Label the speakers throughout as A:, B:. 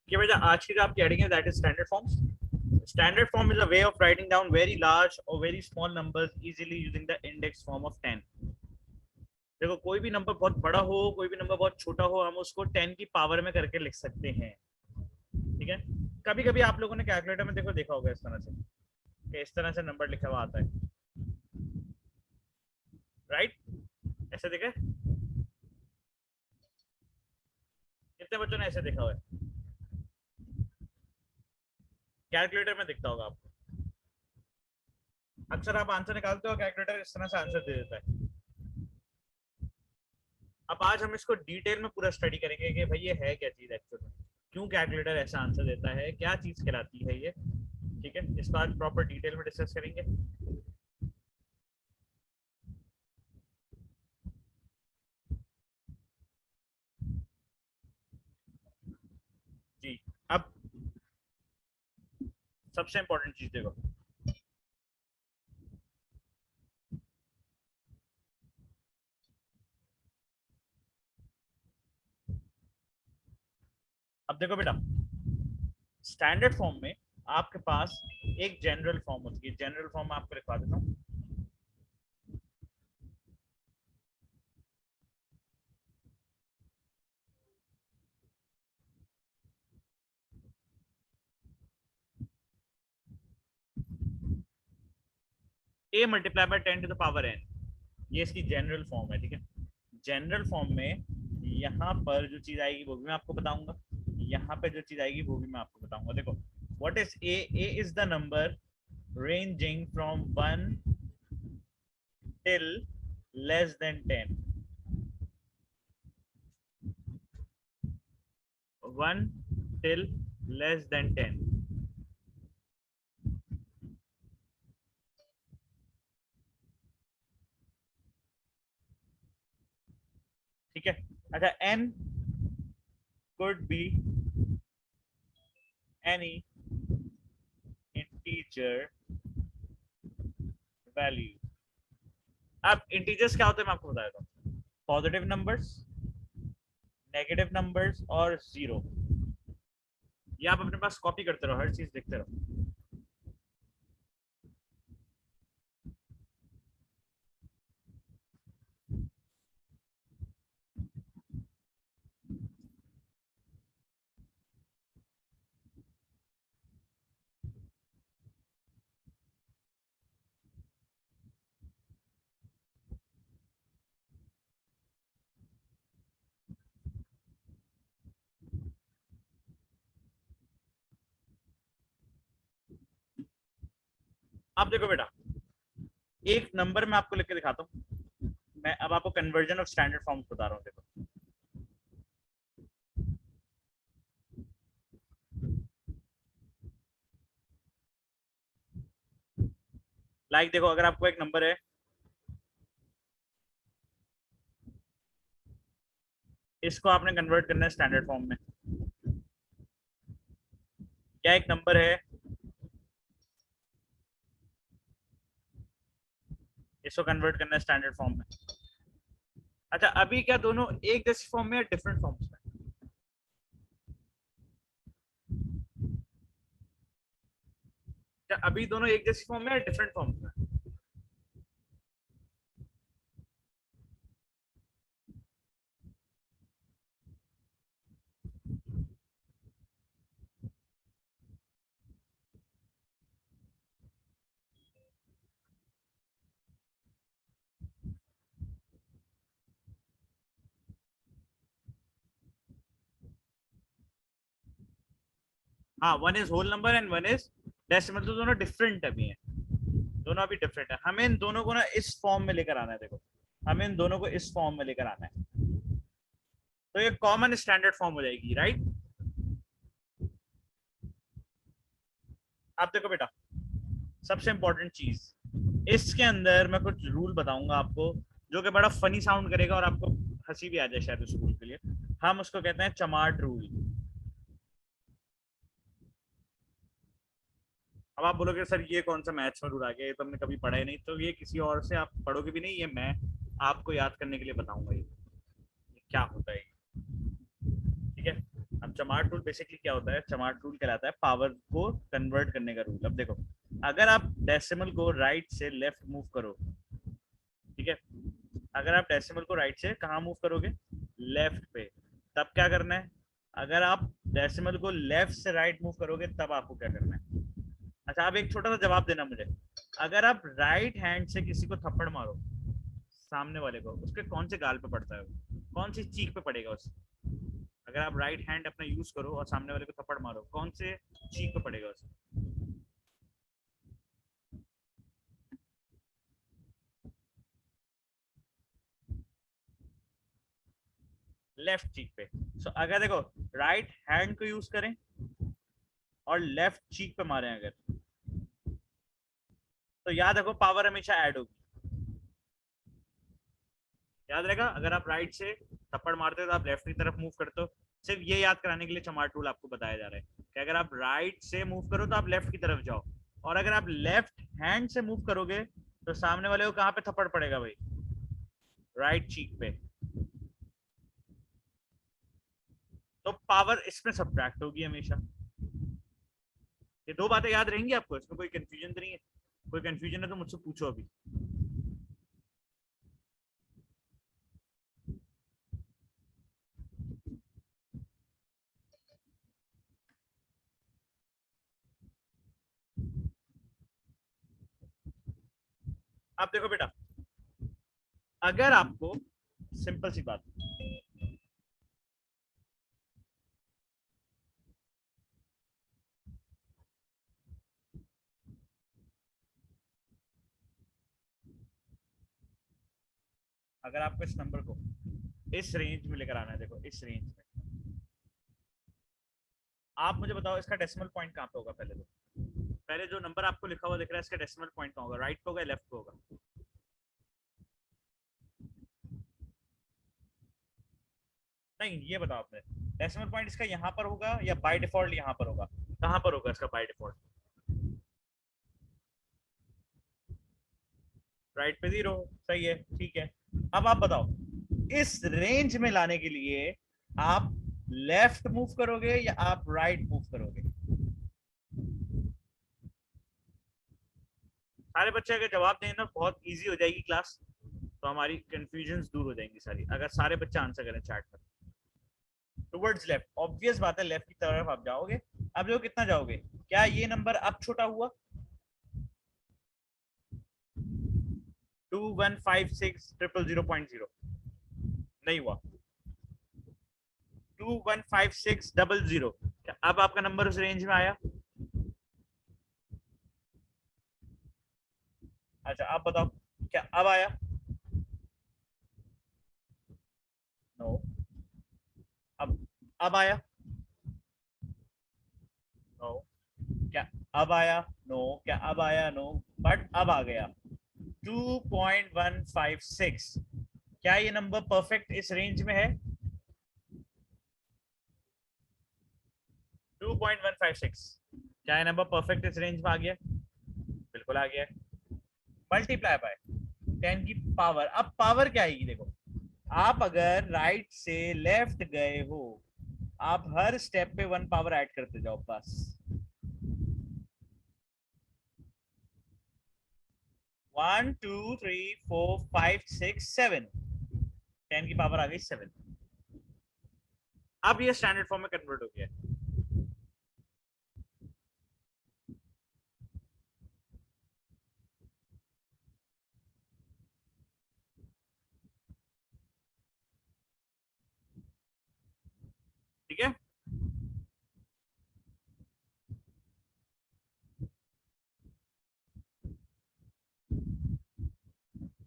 A: कि बेटा आज की जो आपकी हेडिंग है that is standard forms. Standard form is a way of writing down very large or very small numbers easily using the index form of 10. देखो कोई भी नंबर बहुत बड़ा हो कोई भी नंबर बहुत छोटा हो हम उसको 10 की पावर में करके लिख सकते हैं. ठीक है. कभी कभी आप लोगों ने कैलकुलेटर में देखो देखा होगा इस तरह से कि इस तरह से नंबर लिखा हुआ आता है. राइट. ऐसे देखे कितने बच्चों ने ऐसे देखा हुआ है. कैलकुलेटर में दिखता होगा आपको. अक्सर आप आंसर निकालते हो कैलकुलेटर इस तरह से आंसर दे देता है. अब आज हम इसको डिटेल में पूरा स्टडी करेंगे कि भाई ये है क्या चीज एक्चुअल में, क्यों कैलकुलेटर ऐसा आंसर देता है, क्या चीज कहलाती है ये. ठीक है. इसको आज प्रॉपर डिटेल में डिस्कस करेंगे. जी. अब सबसे इंपॉर्टेंट चीज देखो. अब देखो बेटा स्टैंडर्ड फॉर्म में आपके पास एक जनरल फॉर्म होती है. जनरल फॉर्म आपको लिखवा देता हूँ. a multiply by 10 to the power n. ये इसकी जनरल फॉर्म है. ठीक है. जनरल फॉर्म में यहाँ पर जो चीज आएगी वो भी मैं आपको बताऊंगा. यहाँ पे जो चीज आएगी वो भी मैं आपको बताऊंगा. देखो what is a. a is the number ranging from 1 till less than 10. 1 till less than 10. ठीक है. अच्छा n could be any integer value. अब इंटीजर्स क्या होते हैं मैं आपको बता देता हूँ. पॉजिटिव नंबर्स, नेगेटिव नंबर्स और जीरो. ये आप अपने पास कॉपी करते रहो, हर चीज देखते रहो. आप देखो बेटा एक नंबर मैं आपको लिख के दिखाता हूँ. मैं अब आपको कन्वर्जन ऑफ स्टैंडर्ड फॉर्म बता रहा हूँ. देखो लाइक देखो अगर आपको एक नंबर है इसको आपने कन्वर्ट करना है स्टैंडर्ड फॉर्म में. क्या एक नंबर है इसको कन्वर्ट करना है स्टैंडर्ड फॉर्म में. अच्छा अभी क्या दोनों एक जैसी फॉर्म में या डिफरेंट फॉर्म्स में. क्या अभी दोनों एक जैसी फॉर्म में या डिफरेंट फॉर्म्स में. हाँ one is whole number and one is decimal. तो दोनों डिफरेंट अभी हैं. दोनों अभी डिफरेंट है. हमें इन दोनों को ना इस फॉर्म में लेकर आना है. देखो हमें इन दोनों को इस फॉर्म में लेकर आना है तो ये कॉमन स्टैंडर्ड फॉर्म हो जाएगी. राइट. आप देखो बेटा सबसे इंपॉर्टेंट चीज इसके अंदर मैं कुछ रूल बताऊंगा आपको जो कि बड़ा फनी साउंड करेगा और आपको हंसी भी आ जाए शायद उस रूल के लिए. हम उसको कहते हैं चमाट रूल. अब आप बोलोगे सर ये कौन सा मैथ्स में रूल आ गया, ये तो हमने कभी पढ़ा ही नहीं. तो ये किसी और से आप पढ़ोगे भी नहीं, ये मैं आपको याद करने के लिए बताऊंगा ये क्या होता है. ठीक है. अब चमार टूल बेसिकली क्या होता है? चमार टूल कहलाता है पावर को कन्वर्ट करने का रूल। अब देखो, अगर आप डेसिमल को राइट से लेफ्ट मूव करो, ठीक है, अगर आप डेसिमल को राइट से कहाँ मूव करोगे? लेफ्ट पे। तब क्या करना है? अगर आप डेसिमल को लेफ्ट से राइट मूव करोगे तब आपको क्या करना है? अच्छा, आप एक छोटा सा जवाब देना मुझे। अगर आप राइट हैंड से किसी को थप्पड़ मारो, सामने वाले को, उसके कौन से गाल पे पड़ता है वो? कौन सी चीख पे पड़ेगा उस? अगर आप राइट हैंड अपना यूज करो और सामने वाले को थप्पड़ मारो, कौन से चीख पे पड़ेगा उस? लेफ्ट चीक पे। सो अगर देखो, राइट हैंड को यूज करें और लेफ्ट चीक पे मारें अगर, तो याद रखो पावर हमेशा ऐड होगी। याद रहेगा, अगर आप राइट से थप्पड़ मारते हो तो आप लेफ्ट की तरफ मूव करते हो। सिर्फ ये याद कराने के लिए चमार टूल आपको बताया जा रहा है कि अगर आप राइट से मूव करो तो आप लेफ्ट की तरफ जाओ, और अगर आप लेफ्ट हैंड से मूव करोगे तो सामने वाले को कहाँ पे थप्पड़ पड़ेगा भाई? राइट चीक पे। तो पावर इसमें सब्ट्रैक्ट होगी हमेशा। ये दो बातें याद रहेंगी आपको, इसमें कोई कंफ्यूजन तो नहीं है? कोई कंफ्यूजन है तो मुझसे पूछो अभी। आप देखो बेटा, अगर आपको, सिंपल सी बात, अगर आपको इस नंबर को इस रेंज में लेकर आना है, देखो इस रेंज में, आप मुझे बताओ इसका डेसिमल पॉइंट कहाँ पे होगा? पहले तो, पहले जो नंबर आपको लिखा हुआ दिख रहा है इसका डेसिमल पॉइंट कहाँ होगा? राइट पे होगा, लेफ्ट पे होगा? नहीं, ये बताओ आपने, डेसिमल पॉइंट इसका यहाँ पर होगा या बाय डिफॉल्ट यहाँ पर होगा? कहाँ पर होगा इसका बाय डिफॉल्ट? राइट पे 0। सही है, ठीक है। अब आप बताओ, इस रेंज में लाने के लिए आप लेफ्ट मूव करोगे या आप राइट मूव करोगे? सारे बच्चे अगर जवाब दें ना, बहुत इजी हो जाएगी क्लास, तो हमारी कंफ्यूजन दूर हो जाएंगी सारी, अगर सारे बच्चे आंसर करें चैट पर। टुवर्ड्स लेफ्ट, ऑब्वियस बात है लेफ्ट की तरफ आप जाओगे। अब देखो कितना जाओगे? क्या ये नंबर अब छोटा हुआ? 2156 000.0 नहीं हुआ। 2156 000, क्या अब आपका नंबर उस रेंज में आया? अच्छा आप बताओ, क्या अब आया? नो। अब आया? नो। क्या अब आया? नो। क्या अब आया? नो। बट अब आ गया 2.156। क्या ये नंबर परफेक्ट इस रेंज में है? 2.156, क्या ये नंबर परफेक्ट इस रेंज में आ गया? बिल्कुल आ गया। मल्टीप्लाई बाय 10 की पावर। अब पावर क्या आएगी? देखो, आप अगर राइट से लेफ्ट गए हो, आप हर स्टेप पे 1 पावर ऐड करते जाओ बस। 1 2 3 4 5 6 7, 10 की पावर आ गई 7। अब ये स्टैंडर्ड फॉर्म में कन्वर्ट हो गया। ठीक है,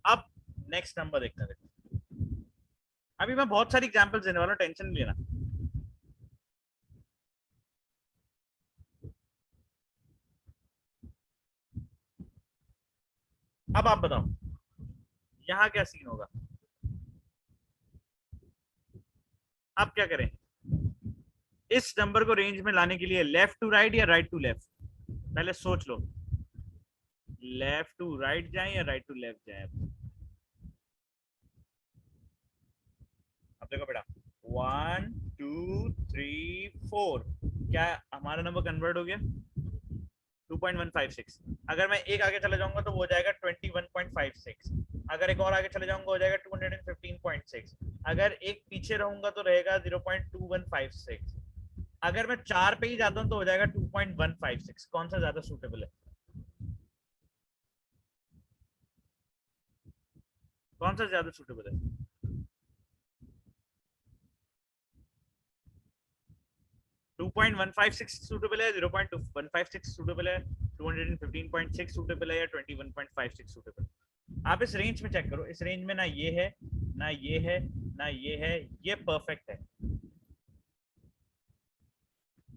A: अब नेक्स्ट नंबर देखते हैं। अभी मैं बहुत सारी एग्जांपल्स देने वाला हूं, टेंशन नहीं लेना। अब आप बताओ यहाँ क्या सीन होगा? अब क्या करें? इस नंबर को रेंज में लाने के लिए लेफ्ट टू राइट या राइट टू लेफ्ट? पहले सोच लो, लेफ्ट टू राइट जाए या राइट टू लेफ्ट जाए? अब देखो बेटा, 1 2 3 4, क्या हमारा नंबर कन्वर्ट हो गया 2.156। अगर मैं एक आगे चला जाऊंगा तो वो हो जाएगा 21.56। अगर एक और आगे चले जाऊंगा हो जाएगा 215.6। अगर एक पीछे रहूंगा तो रहेगा 0.2156। अगर मैं 4 पे ही जाता हूं तो हो जाएगा 2.156। कौन सा ज्यादा सूटेबल है? कौन सा ज्यादा सूटेबल है? 2.156 सूटेबल है, 0.156 सूटेबल है, 215.6 सूटेबल है या 21.56 सूटेबल? आप इस रेंज में चेक करो, इस रेंज में ना ये है ना ये है ना ये है, ये परफेक्ट है।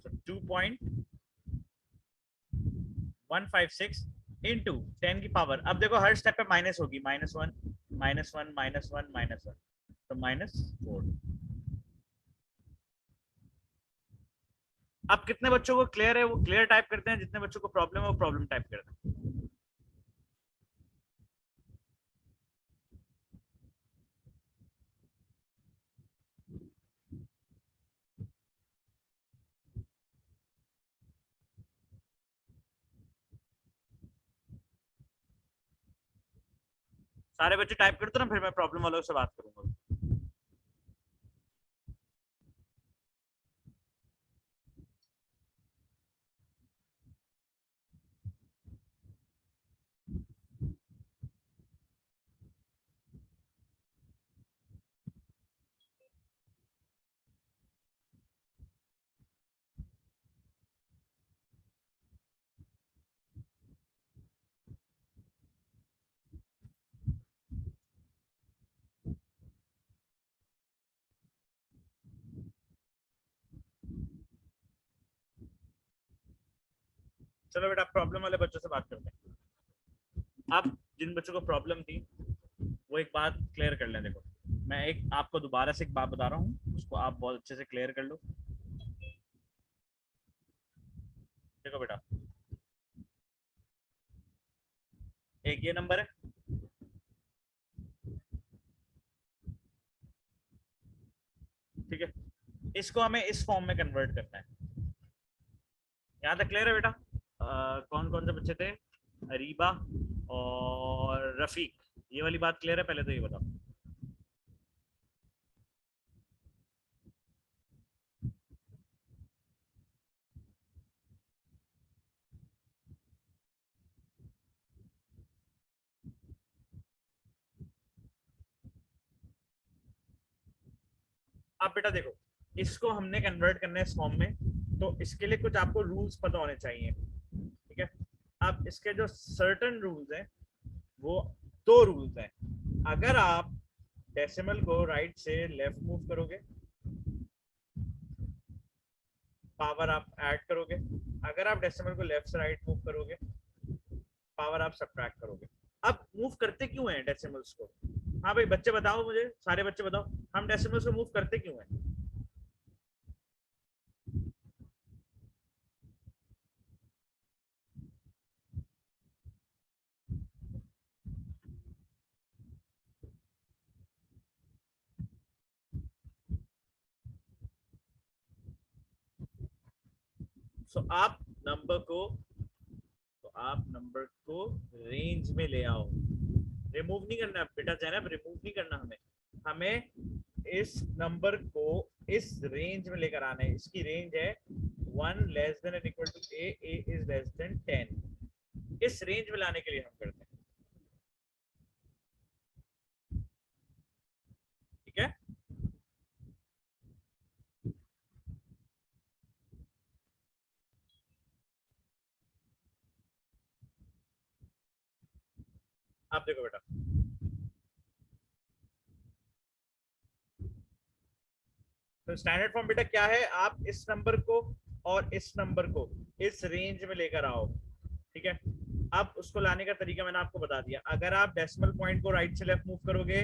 A: so 2.156 इंटू 10 की पावर, अब देखो हर स्टेप पे माइनस होगी, -1 -1 -1 -1, तो -4। अब कितने बच्चों को क्लियर है वो क्लियर टाइप करते हैं, जितने बच्चों को प्रॉब्लम है वो प्रॉब्लम टाइप करते हैं। सारे बच्चे टाइप करते ना, फिर मैं प्रॉब्लम वालों से बात करूंगा। चलो बेटा, प्रॉब्लम वाले बच्चों से बात करते हैं। अब जिन बच्चों को प्रॉब्लम थी वो एक बात क्लियर कर लें। देखो, मैं एक आपको दोबारा से एक बात बता रहा हूँ, उसको आप बहुत अच्छे से क्लियर कर लो। देखो बेटा, एक ये नंबर है, ठीक है, इसको हमें इस फॉर्म में कन्वर्ट करना है। यहाँ तक क्लियर है बेटा? कौन कौन से बच्चे थे? अरीबा और रफीक, ये वाली बात क्लियर है? पहले तो ये बताओ। अब बेटा देखो, इसको हमने कन्वर्ट करना है इस फॉर्म में, तो इसके लिए कुछ आपको रूल्स पता होने चाहिए, ठीक है? अब इसके जो सर्टन रूल्स हैं वो दो रूल्स हैं। अगर आप डेसिमल को राइट से लेफ्ट मूव करोगे, पावर आप ऐड करोगे। अगर आप डेसिमल को लेफ्ट से राइट मूव करोगे, पावर आप सब्ट्रैक्ट करोगे। अब मूव करते क्यों हैं डेसिमल्स को? हाँ भाई बच्चे बताओ, मुझे सारे बच्चे बताओ, हम डेसिमल्स को मूव करते क्यों हैं? सो आप नंबर को तो आप नंबर को रेंज में ले आओ। रिमूव नहीं करना बेटा जैनब, रिमूव नहीं करना हमें। हमें इस नंबर को इस रेंज में लेकर आना है। इसकी रेंज है 1 less than and equal to A, A is less than 10। इस रेंज में लाने के लिए हम करते हैं, ठीक है? आप देखो बेटा, तो स्टैंडर्ड फॉर्म बेटा क्या है? आप इस नंबर को और इस नंबर को इस रेंज में लेकर आओ, ठीक है? अब उसको लाने का तरीका मैंने आपको बता दिया। अगर आप डेसिमल पॉइंट को राइट से लेफ्ट मूव करोगे,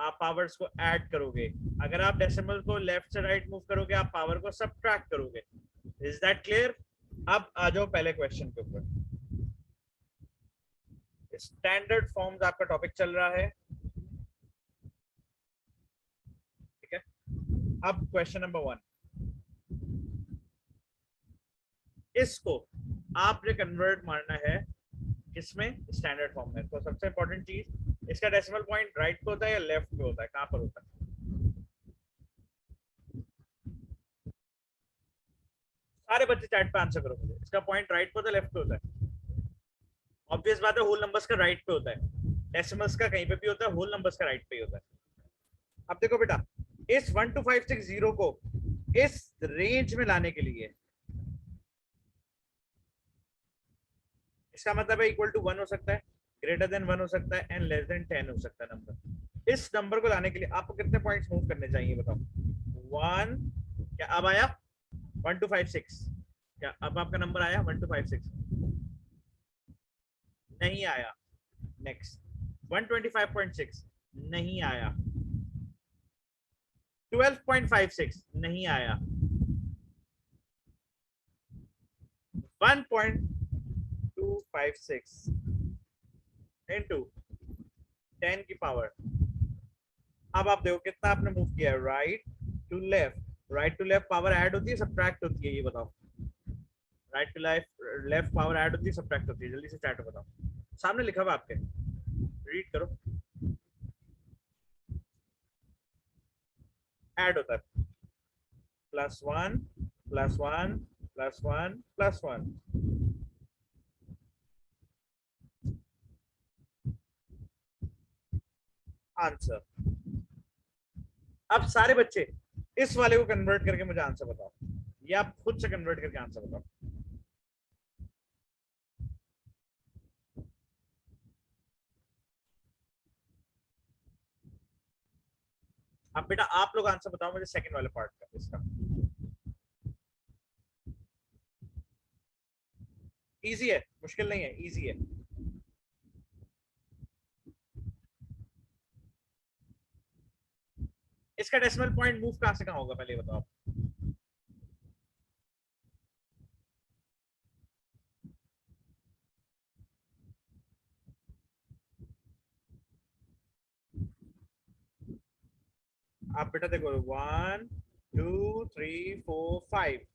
A: आप पावर्स को ऐड करोगे। अगर आप डेसिमल को लेफ्ट से राइट मूव करोगे, आप पावर को सब्ट्रैक्ट करोगे। Is that clear? अब आ जाओ पहले क्वेश्चन के ऊपर। स्टैंडर्ड फॉर्म्स आपका टॉपिक चल रहा है, ठीक है? अब क्वेश्चन नंबर 1, इसको आपने कन्वर्ट मारना है किसमें, स्टैंडर्ड फॉर्म में। तो सबसे इंपॉर्टेंट चीज, इसका डेसिमल पॉइंट राइट पे होता है या लेफ्ट पे होता है, कहां पर होता है? सारे बच्चे चैट पे आंसर करो मुझे, इसका पॉइंट राइट पे होता है लेफ्ट पे होता है? ऑब्वियस बात है, होल नंबर्स का राइट पे होता है, डेसिमल्स का कहीं पे भी होता है, होल नंबर्स का राइट पे ही होता है। अब देखो बेटा, इस 12560 को इस रेंज में लाने के लिए, इसका मतलब है इक्वल टू 1 हो सकता है, ग्रेटर देन 1 हो सकता है, एंड लेस देन 10 हो सकता है नंबर। इस नंबर को लाने के लिए आपको कितने पॉइंट्स मूव करने चाहिए बताओ? 1, क्या अब आया 1256? क्या अब आपका नंबर आया 1256? नहीं आया। नेक्स्ट 125.6 नहीं आया, 12.56 नहीं आया, 1.256 इंटू 10 की पावर। अब आप देखो कितना आपने मूव किया है, right to left. Right to left power add होती है सब्ट्रैक्ट होती है, ये बताओ? Right to left, left power add होती है सब्ट्रैक्ट होती है? जल्दी से चैट बताओ, सामने लिखा हुआ आपके, रीड करो। ऐड होता है, +1 +1 +1 +1। आंसर। अब सारे बच्चे इस वाले को कन्वर्ट करके मुझे आंसर बताओ, या आप खुद से कन्वर्ट करके आंसर बताओ। अब बेटा आप लोग आंसर बताओ मुझे सेकंड वाले पार्ट का इसका। इजी है, मुश्किल नहीं है, इजी है। इसका डेसिमल पॉइंट मूव कहां से कहां होगा पहले बताओ आप। आप बेटा देखो 1 2 3 4 5।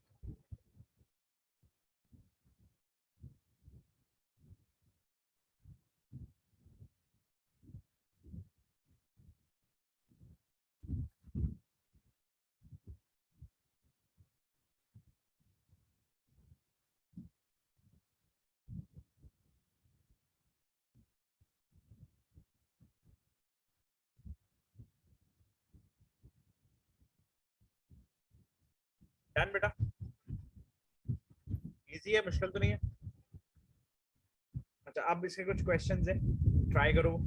A: डन बेटा, इजी है, मुश्किल तो नहीं है। अच्छा अब इसके कुछ क्वेश्चंस है, ट्राई करो।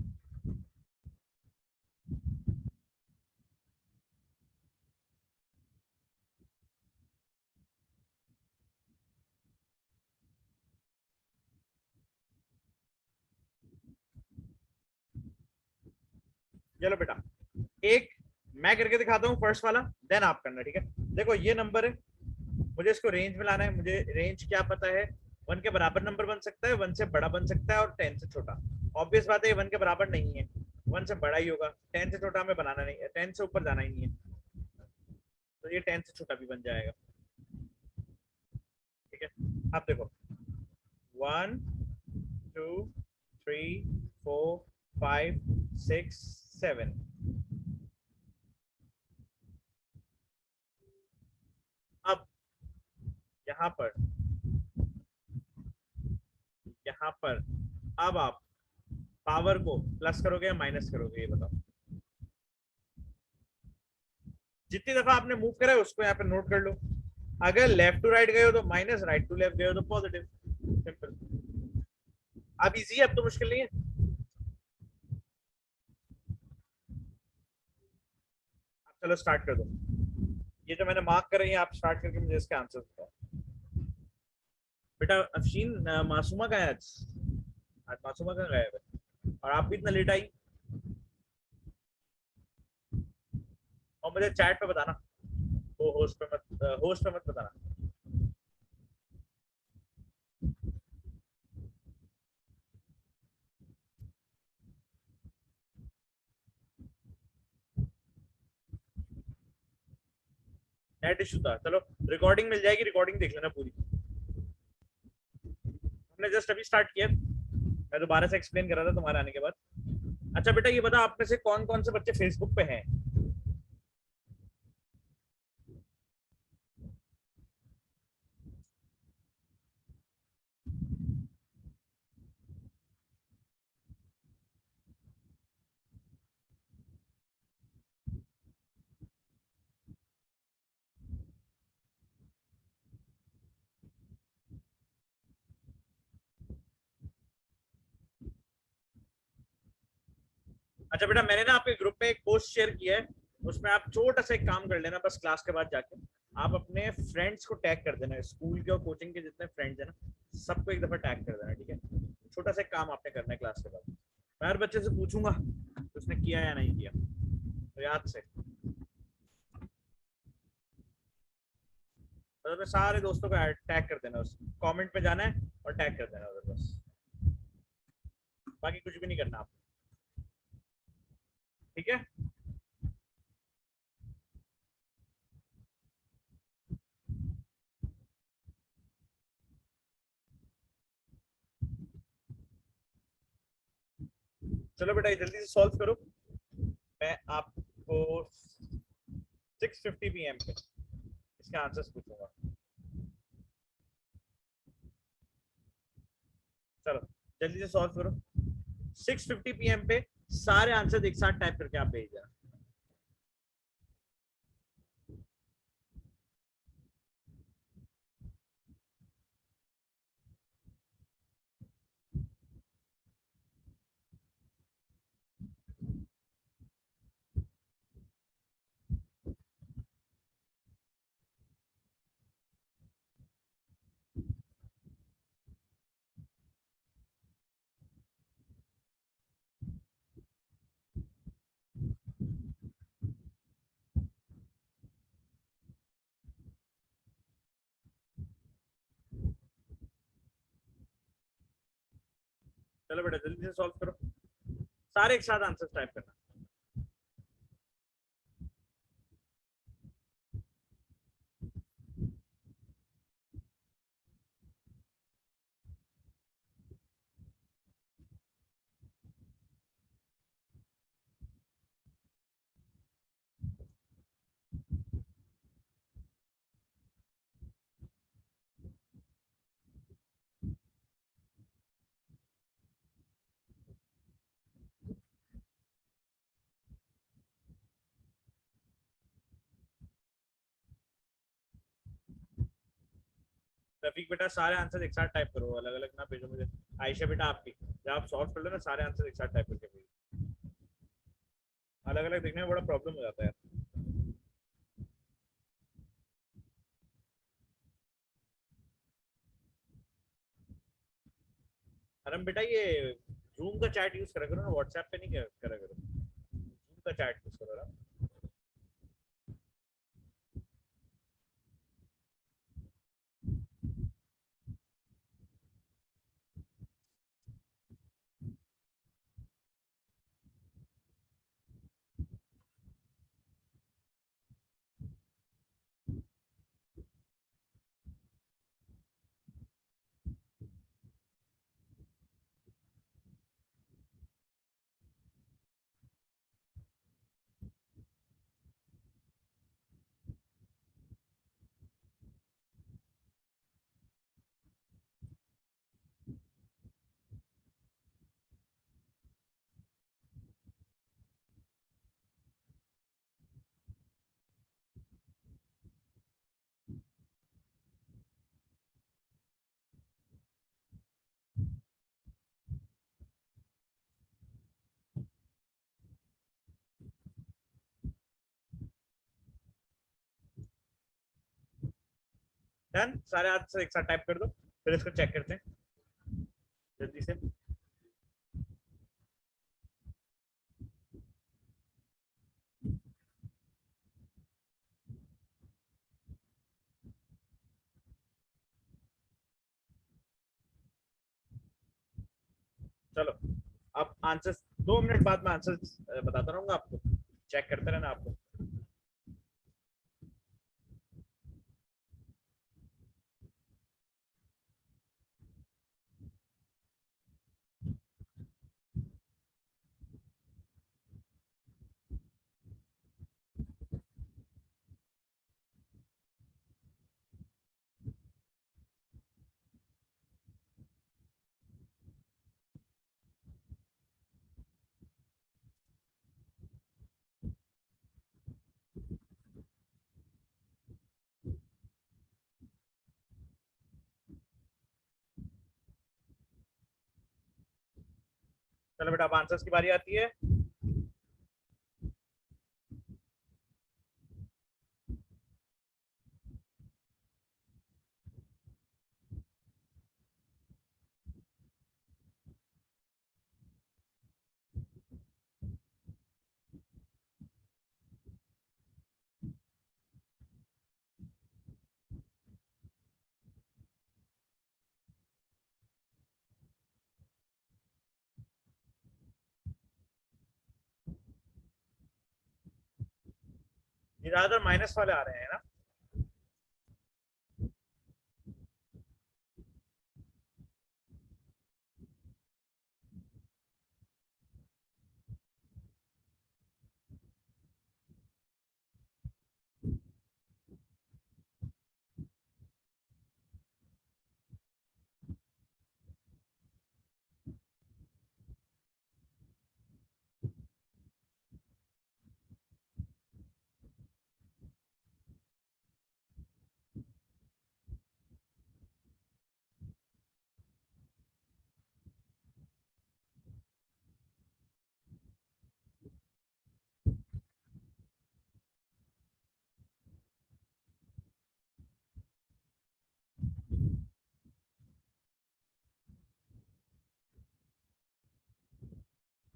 A: चलो बेटा, एक मैं करके दिखाता हूँ फर्स्ट वाला, देन आप करना, ठीक है? देखो ये नंबर है, मुझे इसको रेंज में लाना है। मुझे रेंज क्या पता है, 1 के बराबर नंबर बन सकता है, 1 से बड़ा बन सकता है, और 10 से छोटा। ऑब्वियस बात है ये 1 के बराबर नहीं है, 1 से बड़ा ही होगा, 10 से छोटा हमें बनाना नहीं है, 10 से ऊपर जाना ही नहीं है, तो ये 10 से छोटा भी बन जाएगा, ठीक है? अब देखो 1 2 3 4 5 6 7। अब यहाँ पर, यहाँ पर अब आप पावर को प्लस करोगे या माइनस करोगे, ये बताओ? जितनी दफा आपने मूव करा है उसको यहाँ पे नोट कर लो। अगर लेफ्ट टू राइट गए हो तो माइनस, राइट टू लेफ्ट गए हो तो पॉजिटिव, सिंपल। अब इजी है, अब तो मुश्किल नहीं है। अब चलो स्टार्ट कर दो, ये जो मैंने मार्क कर रही है आप स्टार्ट करके मुझे इसके आंसर बताओ। बेटा अफशीन, मासूमा का है आज? आज मासूमा कहाँ गायब है, और आप भी इतना लेट आई? और मुझे चैट पे बताना, वो होस्ट पे मत, होस्ट पे मत बताना। नेट इशू था, चलो रिकॉर्डिंग मिल जाएगी, रिकॉर्डिंग देख लेना पूरी। हमने जस्ट अभी स्टार्ट किया, मैं दोबारा से एक्सप्लेन कर रहा था तुम्हारे आने के बाद। अच्छा बेटा ये बता, आप में से कौन कौन से बच्चे फेसबुक पे हैं? अच्छा बेटा, मैंने ना आपके ग्रुप में एक पोस्ट शेयर किया है, उसमें आप छोटा सा एक काम कर लेना, बस क्लास के बाद जाके आप अपने फ्रेंड्स को टैग कर देना, स्कूल के और कोचिंग के जितने फ्रेंड्स हैं ना, सबको एक दफा टैग कर देना, ठीक है? छोटा सा एक काम आपने करना है क्लास के बाद। मैं हर बच्चे से पूछूंगा कि उसने किया या नहीं किया, तो याद से तो अपने सारे दोस्तों को टैग कर देना, उस कमेंट पे जाना है और टैग कर देना उधर, बस। बाकी कुछ भी नहीं करना आप, ठीक है? चलो बेटा ये जल्दी से सॉल्व करो, मैं आपको 6:50 PM पे इसके आंसर्स पूछूंगा। चलो जल्दी से सॉल्व करो, 6:50 PM पे सारे आंसर एक साथ टाइप करके आप भेज देना। चलो बेटा जल्दी से सॉल्व करो, सारे एक साथ आंसर टाइप करना। रफीक बेटा सारे आंसर एक साथ टाइप करो, अलग अलग ना भेजो मुझे। आयशा बेटा आपकी, जब आप सॉल्व कर लो ना सारे आंसर एक साथ टाइप करके भेजो, अलग अलग देखने में बड़ा प्रॉब्लम हो जाता है। अरम बेटा ये जूम का चैट यूज करा करो ना, व्हाट्सएप पे नहीं करा करो, जूम का चैट यूज करो ना। डन, सारे आंसर एक साथ टाइप कर दो, फिर इसको चेक करते हैं जल्दी से। चलो अब आंसर 2 मिनट बाद में आंसर बताता रहूंगा आपको, चेक करते रहना आपको। चलो बेटा अब आंसर्स की बारी आती है। ये ज्यादातर माइनस वाले आ रहे हैं ना।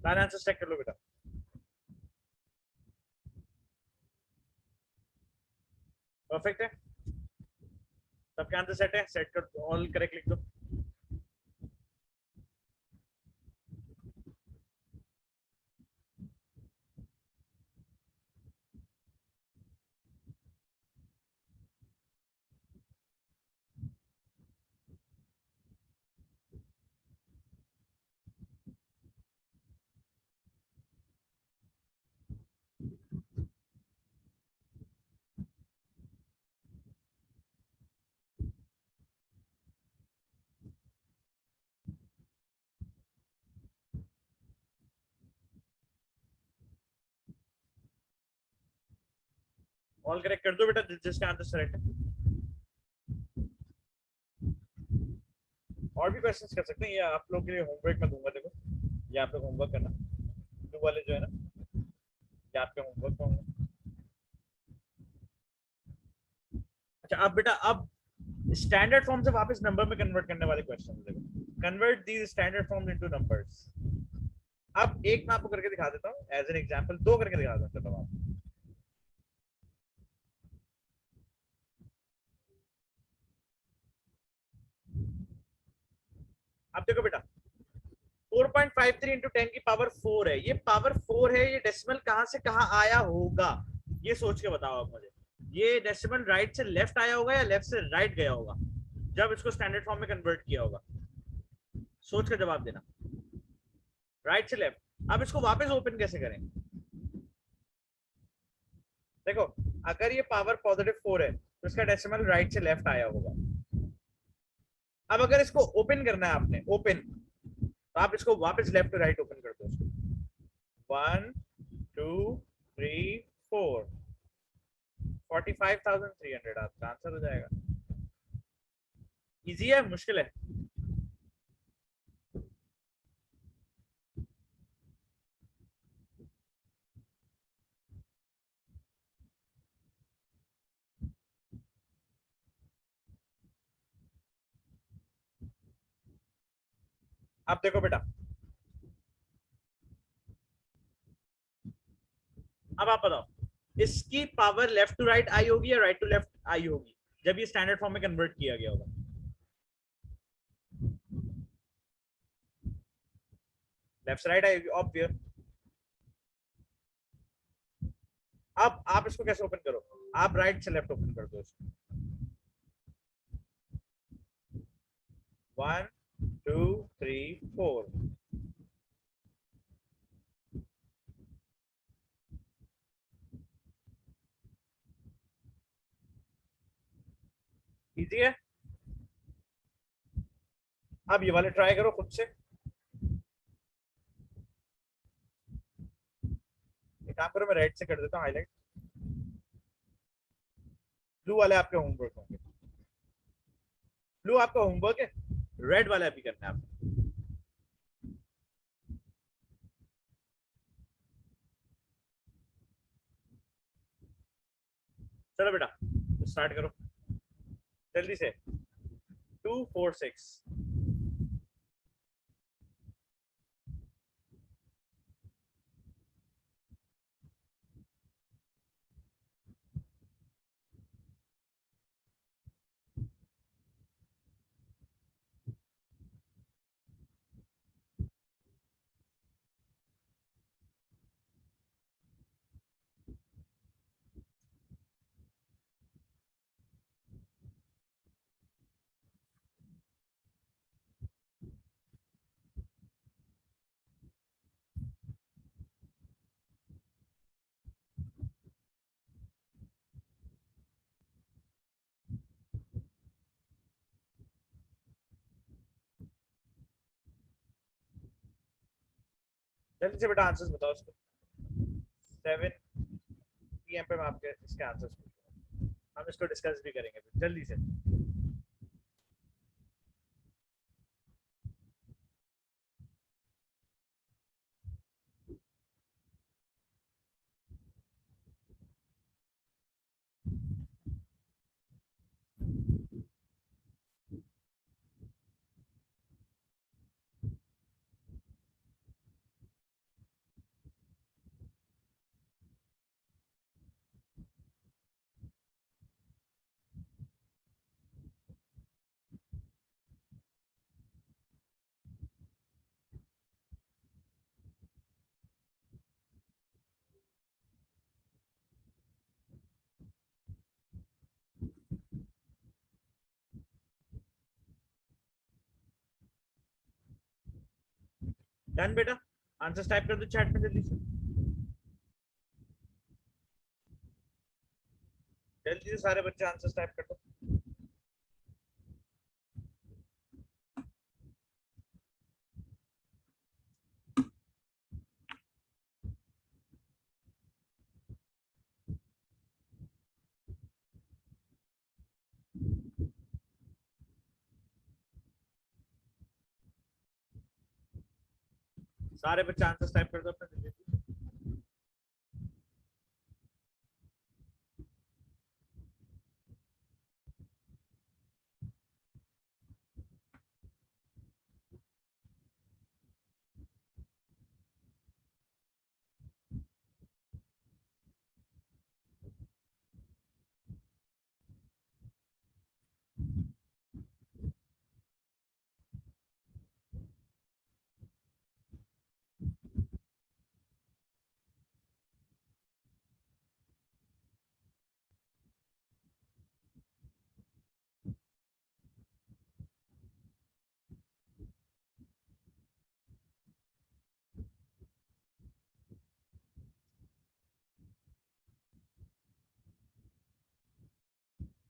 A: सारे आंसर चेक कर लो बेटा। परफेक्ट है, सबके आंसर सेट है, सेट कर ऑल करेक्ट लिख दो। ऑल करेक्ट कर दो बेटा जिसका आंसर सेट है। और भी क्वेश्चंस कर सकते हैं, ये आप लोग के लिए होमवर्क में दूंगा, देखो ये आप लोग होमवर्क करना, ब्लू वाले जो है ना, ये आपके होमवर्क में होंगे। अच्छा अब बेटा अब स्टैंडर्ड फॉर्म से वापस नंबर में कन्वर्ट करने वाले क्वेश्चन देखो, convert these standard form into numbers. अब एक मैं आपको करके दिखा देता हूँ एज एन एग्जांपल, दो करके दिखा देता हूँ आपको। अब देखो बेटा 4.53 इंटू 10 की पावर 4 है, ये पावर 4 है, ये डेसिमल कहां से कहां आया होगा, ये सोच के बताओ आप मुझे। ये डेसिमल राइट से लेफ्ट आया होगा या लेफ्ट से राइट गया होगा जब इसको स्टैंडर्ड फॉर्म में कन्वर्ट किया होगा, सोच कर जवाब देना। राइट से लेफ्ट। अब इसको वापस ओपन कैसे करें, देखो अगर ये पावर पॉजिटिव 4 है तो इसका डेसिमल राइट से लेफ्ट आया होगा। अब अगर इसको ओपन करना है आपने, ओपन, तो आप इसको वापस लेफ्ट टू राइट ओपन कर दो उसको। 1 2 3 4 45,300 आपका आंसर हो जाएगा। इजी है मुश्किल है? अब देखो बेटा, अब आप बताओ इसकी पावर लेफ्ट टू राइट आई होगी या राइट टू लेफ्ट आई होगी जब ये स्टैंडर्ड फॉर्म में कन्वर्ट किया गया होगा? लेफ्ट से राइट आएगी ऑब्वियस। अब आप इसको कैसे ओपन करो, आप राइट से लेफ्ट ओपन कर दो इसको। 1 2 3 4। इजी है। अब ये वाले ट्राई करो खुद से। एक काम करो, मैं रेड से कर देता हूँ हाईलाइट, ब्लू वाले आपके होमवर्क होंगे। ब्लू आपका होमवर्क है, रेड वाला भी करना है आपको। चलो बेटा स्टार्ट करो जल्दी से 246 जल्दी से बेटा आंसर्स बताओ इसको 7 PM पे मैं आपके इसके आंसर्स पूछूंगा हम इसको डिस्कस भी करेंगे जल्दी से डन बेटा आंसर्स टाइप कर दो चैट में जल्दी से सारे बच्चे आंसर्स टाइप कर दो सारे बच्चे आंसर्स टाइप कर दो अपने जल्दी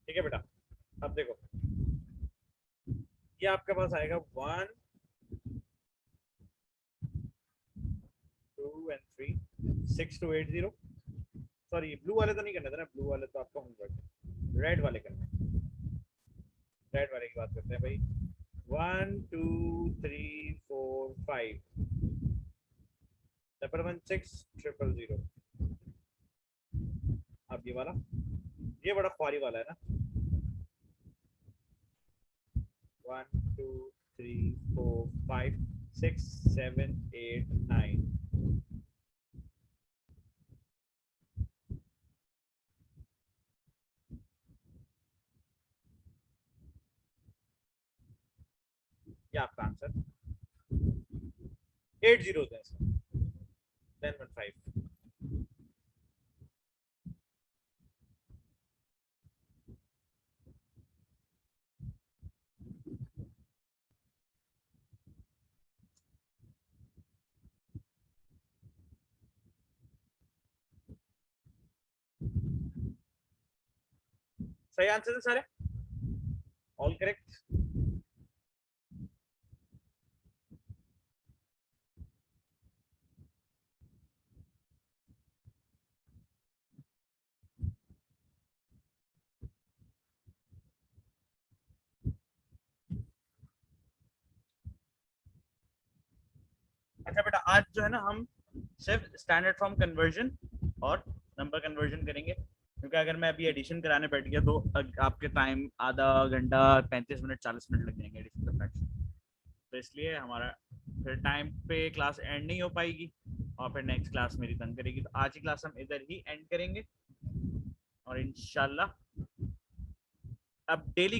A: ठीक है बेटा अब देखो ये आपके पास आएगा 1 2 and 3 6 to 8 0 सॉरी ब्लू वाले तो नहीं करने थे ना ब्लू वाले तो आपका होमवर्क रेड वाले करने रेड वाले की बात करते हैं भाई 1 2 3 4 5 716 000 अब ये वाला ये बड़ा ख्वारी वाला है ना 1 2 3 4 5 6 7 8 9 ये आपका आंसर 8 जीरो है इसमें 10 1 5 सही आंसर है सारे ऑल करेक्ट अच्छा बेटा आज जो है ना हम सिर्फ स्टैंडर्ड फॉर्म कन्वर्जन और नंबर कन्वर्जन करेंगे क्योंकि अगर मैं अभी एडिशन कराने बैठ गया तो आपके टाइम आधा घंटा 35 मिनट 40 मिनट लग जाएंगे एडिशन का फ्रैक्शन। तो इसलिए हमारा फिर टाइम पे क्लास एंड नहीं हो पाएगी और फिर नेक्स्ट क्लास मेरी तंग करेगी। तो आज की क्लास हम इधर ही एंड करेंगे और इंशाल्लाह अब डेली